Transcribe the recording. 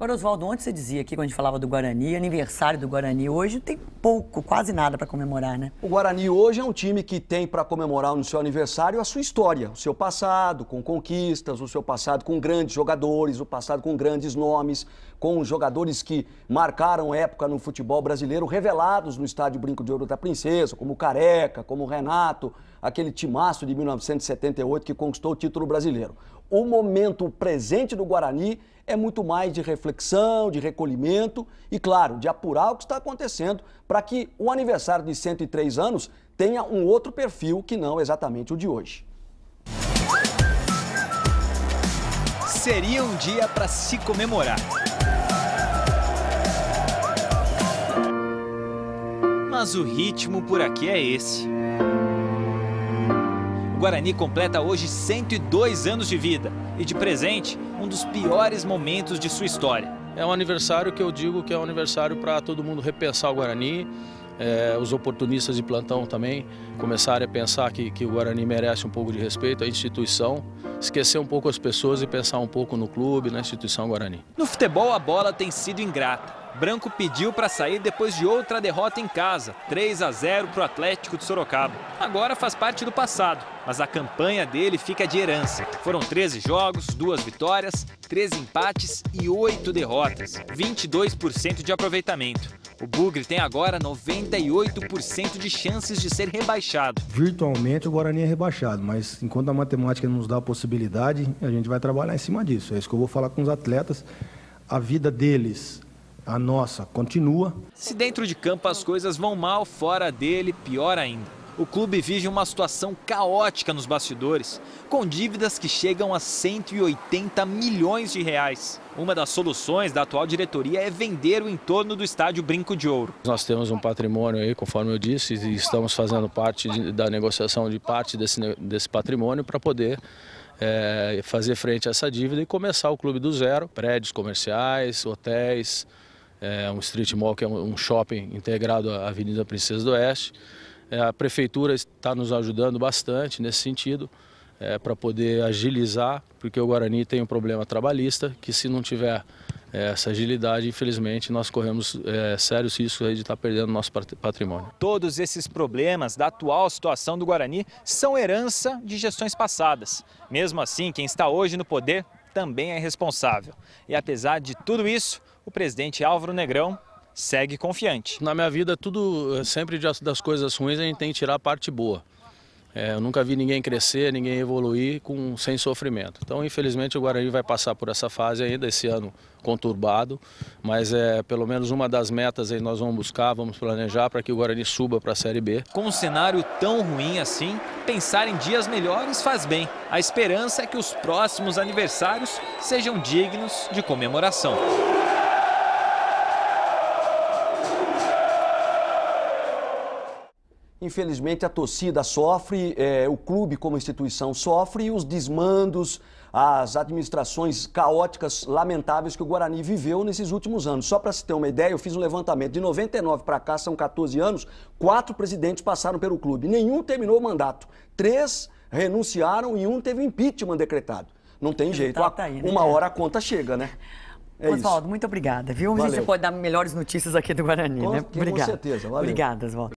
Agora, Oswaldo, ontem você dizia aqui, quando a gente falava do Guarani, aniversário do Guarani, hoje tem pouco, quase nada para comemorar, né? O Guarani hoje é um time que tem para comemorar no seu aniversário a sua história, o seu passado com conquistas, o seu passado com grandes jogadores, o passado com grandes nomes, com jogadores que marcaram época no futebol brasileiro, revelados no estádio Brinco de Ouro da Princesa, como o Careca, como o Renato, aquele timaço de 1978 que conquistou o título brasileiro. O momento presente do Guarani é muito mais de reflexão, de recolhimento e, claro, de apurar o que está acontecendo para que o aniversário de 103 anos tenha um outro perfil que não exatamente o de hoje. Seria um dia para se comemorar. Mas o ritmo por aqui é esse. O Guarani completa hoje 102 anos de vida e, de presente, um dos piores momentos de sua história. É um aniversário que eu digo que é um aniversário para todo mundo repensar o Guarani, os oportunistas de plantão também começarem a pensar que o Guarani merece um pouco de respeito à instituição, esquecer um pouco as pessoas e pensar um pouco no clube, na instituição Guarani. No futebol, a bola tem sido ingrata. Branco pediu para sair depois de outra derrota em casa, 3-0 para o Atlético de Sorocaba. Agora faz parte do passado, mas a campanha dele fica de herança. Foram 13 jogos, 2 vitórias, 13 empates e 8 derrotas, 22% de aproveitamento. O Bugre tem agora 98% de chances de ser rebaixado. Virtualmente o Guarani é rebaixado, mas enquanto a matemática nos dá a possibilidade, a gente vai trabalhar em cima disso. É isso que eu vou falar com os atletas. A vida deles, a nossa, continua. Se dentro de campo as coisas vão mal, fora dele, pior ainda. O clube vive uma situação caótica nos bastidores, com dívidas que chegam a 180 milhões de reais. Uma das soluções da atual diretoria é vender o entorno do estádio Brinco de Ouro. Nós temos um patrimônio aí, conforme eu disse, e estamos fazendo parte da negociação de parte desse patrimônio para poder fazer frente a essa dívida e começar o clube do zero. Prédios comerciais, hotéis, um street mall que é um shopping integrado à Avenida Princesa do Oeste. A prefeitura está nos ajudando bastante nesse sentido, para poder agilizar, porque o Guarani tem um problema trabalhista, que se não tiver essa agilidade, infelizmente, nós corremos sérios riscos aí de estar perdendo nosso patrimônio. Todos esses problemas da atual situação do Guarani são herança de gestões passadas. Mesmo assim, quem está hoje no poder também é responsável. E apesar de tudo isso, o presidente Álvaro Negrão segue confiante. Na minha vida, tudo, sempre das coisas ruins, a gente tem que tirar a parte boa. Eu nunca vi ninguém crescer, ninguém evoluir sem sofrimento. Então, infelizmente, o Guarani vai passar por essa fase ainda, esse ano conturbado, mas pelo menos uma das metas aí nós vamos buscar, vamos planejar para que o Guarani suba para a Série B. Com um cenário tão ruim assim, pensar em dias melhores faz bem. A esperança é que os próximos aniversários sejam dignos de comemoração. Infelizmente, a torcida sofre, o clube como instituição sofre e os desmandos, as administrações caóticas, lamentáveis que o Guarani viveu nesses últimos anos. Só para se ter uma ideia, eu fiz um levantamento. De 99 para cá, são 14 anos, 4 presidentes passaram pelo clube. Nenhum terminou o mandato. 3 renunciaram e 1 teve impeachment decretado. Não tem jeito. Tá aí, né? Uma hora a conta chega, né? Oswaldo, muito obrigada, viu? Valeu. A gente pode dar melhores notícias aqui do Guarani, né? Com certeza. Valeu. Obrigada, Oswaldo.